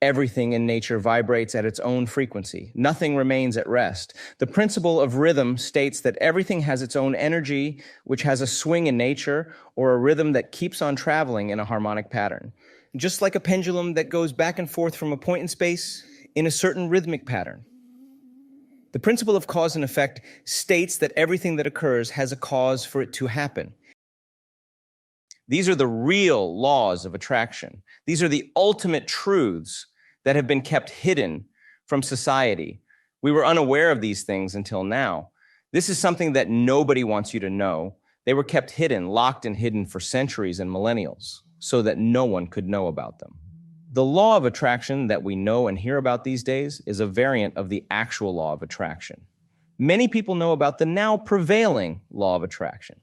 Everything in nature vibrates at its own frequency. Nothing remains at rest. The principle of rhythm states that everything has its own energy, which has a swing in nature, or a rhythm that keeps on traveling in a harmonic pattern. Just like a pendulum that goes back and forth from a point in space in a certain rhythmic pattern. The principle of cause and effect states that everything that occurs has a cause for it to happen. These are the real laws of attraction. These are the ultimate truths that have been kept hidden from society. We were unaware of these things until now. This is something that nobody wants you to know. They were kept hidden, locked and hidden for centuries and millennials, so that no one could know about them. The law of attraction that we know and hear about these days is a variant of the actual law of attraction. Many people know about the now prevailing law of attraction.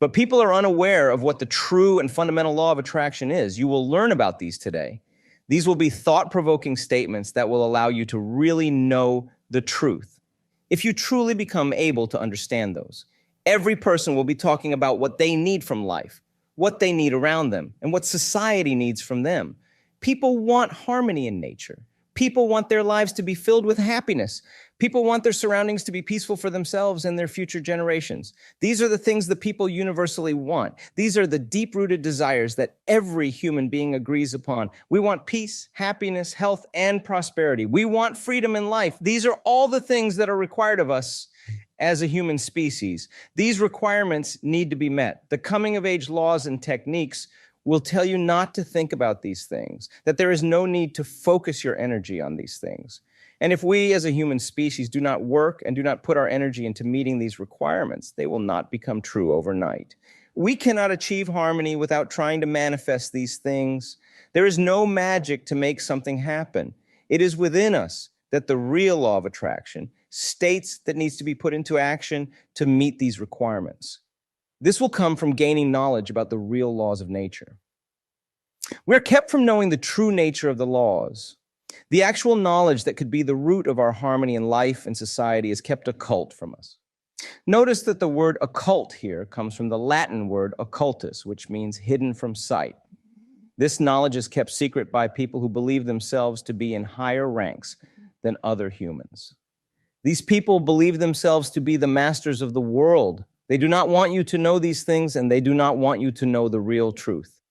But people are unaware of what the true and fundamental law of attraction is. You will learn about these today. These will be thought-provoking statements that will allow you to really know the truth. If you truly become able to understand those, every person will be talking about what they need from life, what they need around them, and what society needs from them. People want harmony in nature. People want their lives to be filled with happiness. People want their surroundings to be peaceful for themselves and their future generations. These are the things that people universally want. These are the deep-rooted desires that every human being agrees upon. We want peace, happiness, health, and prosperity. We want freedom in life. These are all the things that are required of us as a human species. These requirements need to be met. The coming-of-age laws and techniques will tell you not to think about these things, that there is no need to focus your energy on these things. And if we as a human species do not work and do not put our energy into meeting these requirements, they will not become true overnight. We cannot achieve harmony without trying to manifest these things. There is no magic to make something happen. It is within us that the real law of attraction states that needs to be put into action to meet these requirements. This will come from gaining knowledge about the real laws of nature. We're kept from knowing the true nature of the laws. The actual knowledge that could be the root of our harmony in life and society is kept occult from us. Notice that the word occult here comes from the Latin word occultus, which means hidden from sight. This knowledge is kept secret by people who believe themselves to be in higher ranks than other humans. These people believe themselves to be the masters of the world. They do not want you to know these things, and they do not want you to know the real truth.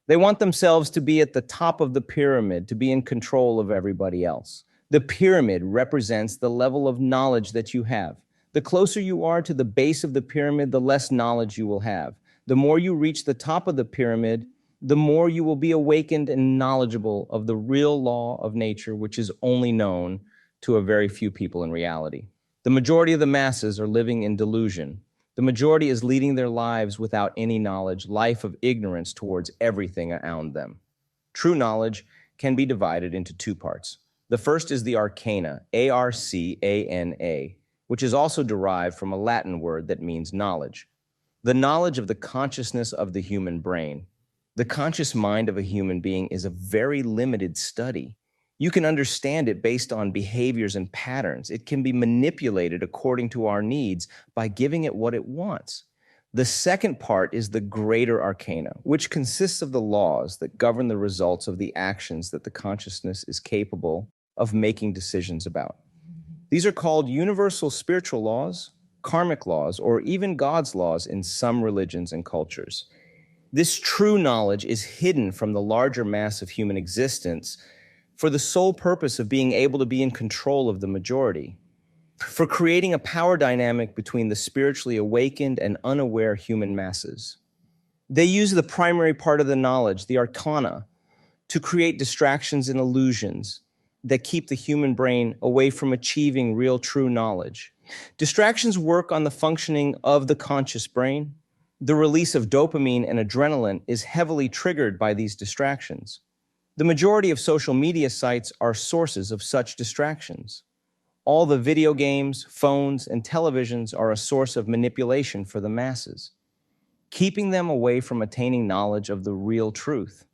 They want themselves to be at the top of the pyramid, to be in control of everybody else. The pyramid represents the level of knowledge that you have. The closer you are to the base of the pyramid, the less knowledge you will have. The more you reach the top of the pyramid, the more you will be awakened and knowledgeable of the real law of nature, which is only known to a very few people in reality. The majority of the masses are living in delusion. The majority is leading their lives without any knowledge, life of ignorance towards everything around them. True knowledge can be divided into two parts. The first is the arcana, A-R-C-A-N-A, which is also derived from a Latin word that means knowledge. The knowledge of the consciousness of the human brain. The conscious mind of a human being is a very limited study. You can understand it based on behaviors and patterns. It can be manipulated according to our needs by giving it what it wants. The second part is the greater arcana, which consists of the laws that govern the results of the actions that the consciousness is capable of making decisions about. These are called universal spiritual laws, karmic laws, or even God's laws in some religions and cultures. This true knowledge is hidden from the larger mass of human existence for the sole purpose of being able to be in control of the majority, for creating a power dynamic between the spiritually awakened and unaware human masses. They use the primary part of the knowledge, the arcana, to create distractions and illusions that keep the human brain away from achieving real true knowledge. Distractions work on the functioning of the conscious brain. The release of dopamine and adrenaline is heavily triggered by these distractions. The majority of social media sites are sources of such distractions. All the video games, phones, and televisions are a source of manipulation for the masses, keeping them away from attaining knowledge of the real truth.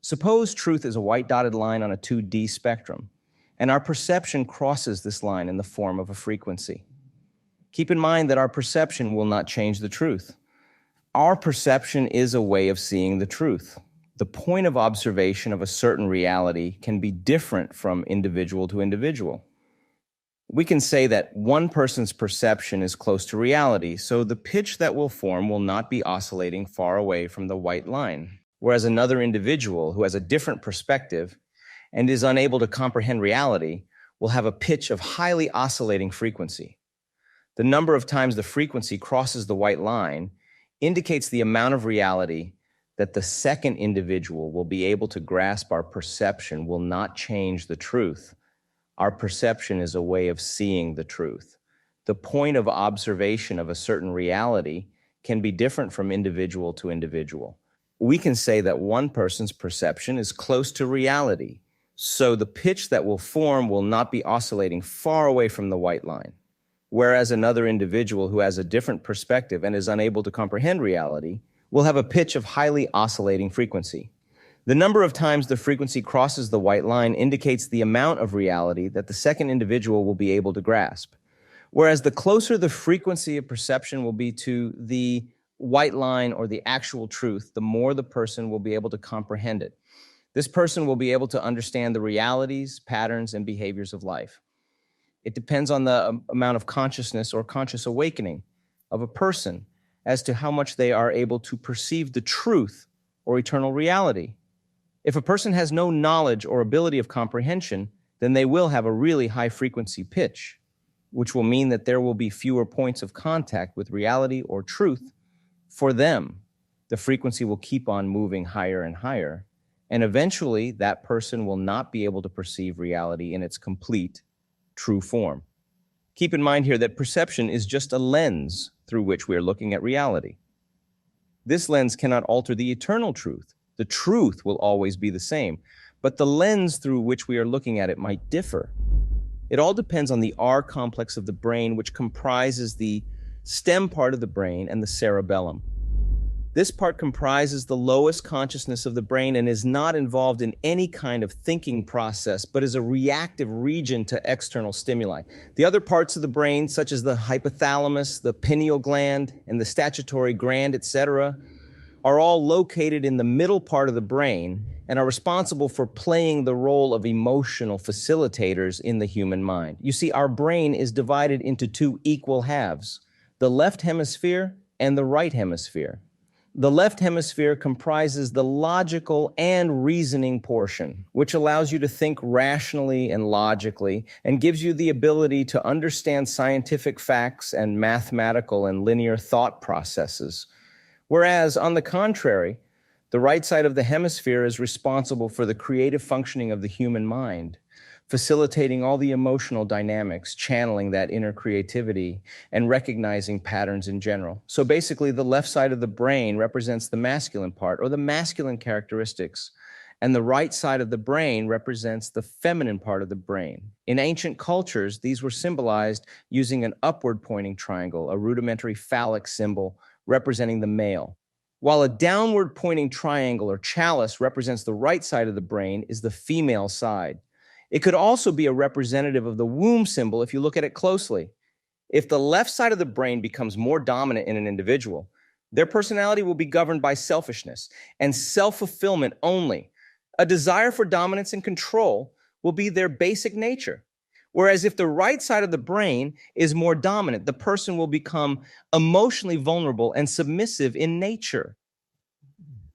Suppose truth is a white dotted line on a 2D spectrum, and our perception crosses this line in the form of a frequency. Keep in mind that our perception will not change the truth. Our perception is a way of seeing the truth. The point of observation of a certain reality can be different from individual to individual. We can say that one person's perception is close to reality, so the pitch that will form will not be oscillating far away from the white line, whereas another individual who has a different perspective and is unable to comprehend reality will have a pitch of highly oscillating frequency. The number of times the frequency crosses the white line indicates the amount of reality that the second individual will be able to grasp. Our perception will not change the truth. Our perception is a way of seeing the truth. The point of observation of a certain reality can be different from individual to individual. We can say that one person's perception is close to reality, so the pitch that will form will not be oscillating far away from the white line, whereas another individual who has a different perspective and is unable to comprehend reality will have a pitch of highly oscillating frequency. The number of times the frequency crosses the white line indicates the amount of reality that the second individual will be able to grasp, whereas the closer the frequency of perception will be to the white line or the actual truth, the more the person will be able to comprehend it. This person will be able to understand the realities, patterns, and behaviors of life. It depends on the amount of consciousness or conscious awakening of a person as to how much they are able to perceive the truth or eternal reality. If a person has no knowledge or ability of comprehension, then they will have a really high frequency pitch, which will mean that there will be fewer points of contact with reality or truth for them. The frequency will keep on moving higher and higher, and eventually that person will not be able to perceive reality in its complete, true form. Keep in mind here that perception is just a lens through which we are looking at reality. This lens cannot alter the eternal truth. The truth will always be the same, but the lens through which we are looking at it might differ. It all depends on the R complex of the brain, which comprises the stem part of the brain and the cerebellum. This part comprises the lowest consciousness of the brain and is not involved in any kind of thinking process, but is a reactive region to external stimuli. The other parts of the brain, such as the hypothalamus, the pineal gland, and the statutory gland, etc., are all located in the middle part of the brain and are responsible for playing the role of emotional facilitators in the human mind. You see, our brain is divided into two equal halves, the left hemisphere and the right hemisphere. The left hemisphere comprises the logical and reasoning portion, which allows you to think rationally and logically and gives you the ability to understand scientific facts and mathematical and linear thought processes. Whereas, on the contrary, the right side of the hemisphere is responsible for the creative functioning of the human mind, facilitating all the emotional dynamics, channeling that inner creativity, and recognizing patterns in general. So basically, the left side of the brain represents the masculine part, or the masculine characteristics, and the right side of the brain represents the feminine part of the brain. In ancient cultures, these were symbolized using an upward pointing triangle, a rudimentary phallic symbol representing the male, while a downward pointing triangle or chalice represents the right side of the brain is the female side. It could also be a representative of the womb symbol if you look at it closely. If the left side of the brain becomes more dominant in an individual, their personality will be governed by selfishness and self-fulfillment only. A desire for dominance and control will be their basic nature. Whereas if the right side of the brain is more dominant, the person will become emotionally vulnerable and submissive in nature.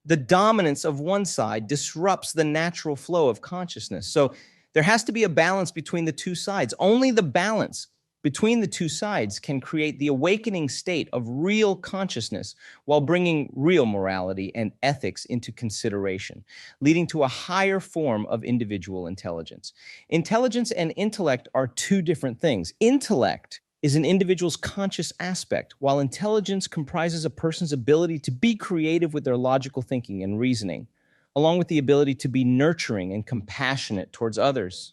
The dominance of one side disrupts the natural flow of consciousness. So there has to be a balance between the two sides. Only the balance between the two sides can create the awakening state of real consciousness while bringing real morality and ethics into consideration, leading to a higher form of individual intelligence. Intelligence and intellect are two different things. Intellect is an individual's conscious aspect, while intelligence comprises a person's ability to be creative with their logical thinking and reasoning, along with the ability to be nurturing and compassionate towards others.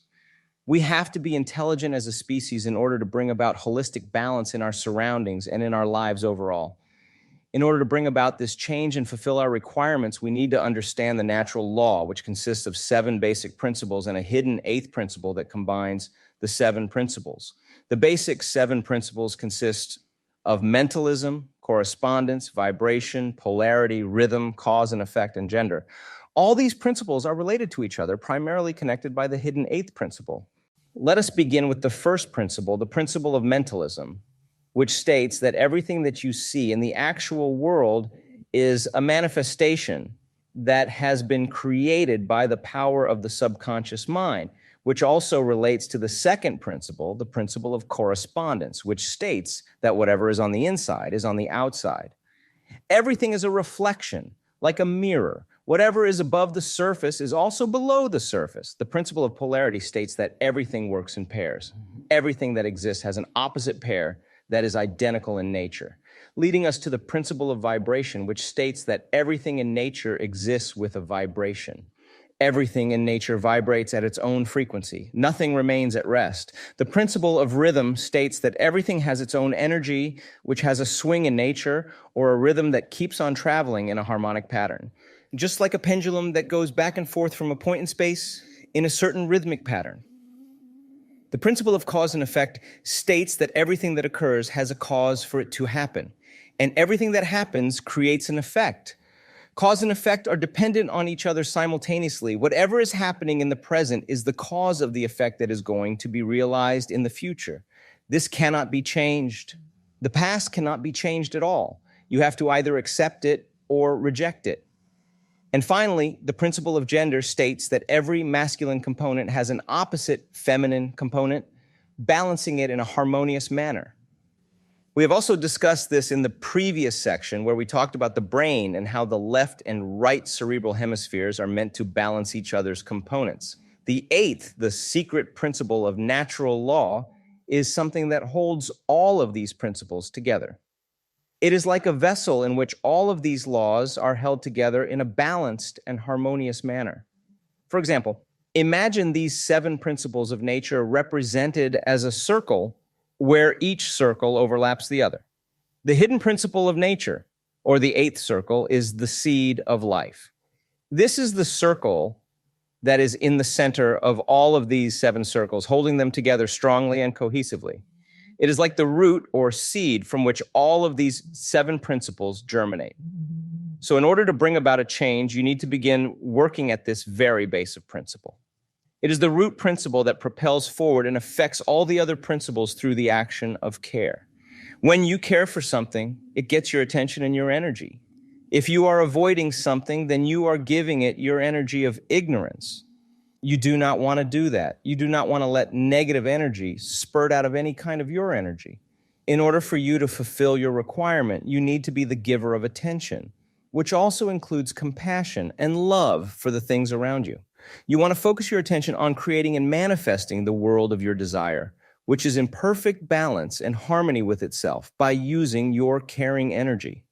We have to be intelligent as a species in order to bring about holistic balance in our surroundings and in our lives overall. In order to bring about this change and fulfill our requirements, we need to understand the natural law, which consists of 7 basic principles and a hidden 8th principle that combines the 7 principles. The basic 7 principles consist of mentalism, correspondence, vibration, polarity, rhythm, cause and effect, and gender. All these principles are related to each other, primarily connected by the hidden eighth principle. Let us begin with the first principle, the principle of mentalism, which states that everything that you see in the actual world is a manifestation that has been created by the power of the subconscious mind, which also relates to the second principle, the principle of correspondence, which states that whatever is on the inside is on the outside. Everything is a reflection, like a mirror. Whatever is above the surface is also below the surface. The principle of polarity states that everything works in pairs. Everything that exists has an opposite pair that is identical in nature, leading us to the principle of vibration, which states that everything in nature exists with a vibration. Everything in nature vibrates at its own frequency. Nothing remains at rest. The principle of rhythm states that everything has its own energy, which has a swing in nature, or a rhythm that keeps on traveling in a harmonic pattern. Just like a pendulum that goes back and forth from a point in space in a certain rhythmic pattern. The principle of cause and effect states that everything that occurs has a cause for it to happen, and everything that happens creates an effect. Cause and effect are dependent on each other simultaneously. Whatever is happening in the present is the cause of the effect that is going to be realized in the future. This cannot be changed. The past cannot be changed at all. You have to either accept it or reject it. And finally, the principle of gender states that every masculine component has an opposite feminine component, balancing it in a harmonious manner. We have also discussed this in the previous section where we talked about the brain and how the left and right cerebral hemispheres are meant to balance each other's components. The eighth, the secret principle of natural law, is something that holds all of these principles together. It is like a vessel in which all of these laws are held together in a balanced and harmonious manner. For example, imagine these 7 principles of nature represented as a circle where each circle overlaps the other. The hidden principle of nature, or the 8th circle, is the seed of life. This is the circle that is in the center of all of these 7 circles, holding them together strongly and cohesively. It is like the root or seed from which all of these 7 principles germinate. So in order to bring about a change, you need to begin working at this very basic principle. It is the root principle that propels forward and affects all the other principles through the action of care. When you care for something, it gets your attention and your energy. If you are avoiding something, then you are giving it your energy of ignorance. You do not want to do that. You do not want to let negative energy spurt out of any kind of your energy. In order for you to fulfill your requirement, you need to be the giver of attention, which also includes compassion and love for the things around you. You want to focus your attention on creating and manifesting the world of your desire, which is in perfect balance and harmony with itself by using your caring energy.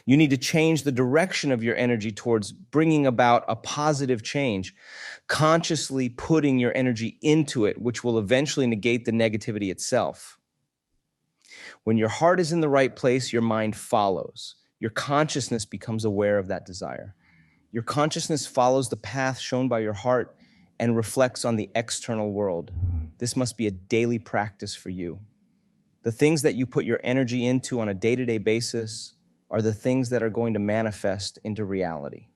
You need to change the direction of your energy towards bringing about a positive change, consciously putting your energy into it, which will eventually negate the negativity itself. When your heart is in the right place, your mind follows. Your consciousness becomes aware of that desire. Your consciousness follows the path shown by your heart and reflects on the external world. This must be a daily practice for you. The things that you put your energy into on a day-to-day basis are the things that are going to manifest into reality.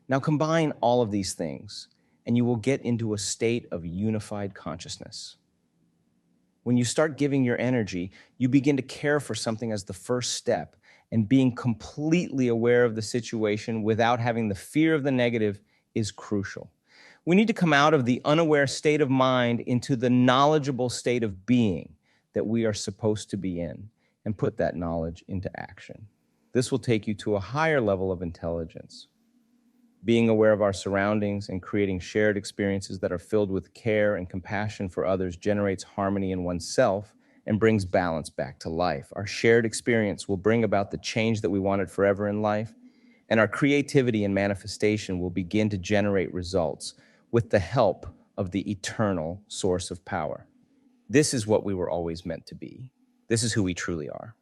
Now combine all of these things, and you will get into a state of unified consciousness. When you start giving your energy, you begin to care for something as the first step, and being completely aware of the situation without having the fear of the negative is crucial. We need to come out of the unaware state of mind into the knowledgeable state of being that we are supposed to be in and put that knowledge into action. This will take you to a higher level of intelligence. Being aware of our surroundings and creating shared experiences that are filled with care and compassion for others generates harmony in oneself and brings balance back to life. Our shared experience will bring about the change that we wanted forever in life, and our creativity and manifestation will begin to generate results with the help of the eternal source of power. This is what we were always meant to be. This is who we truly are.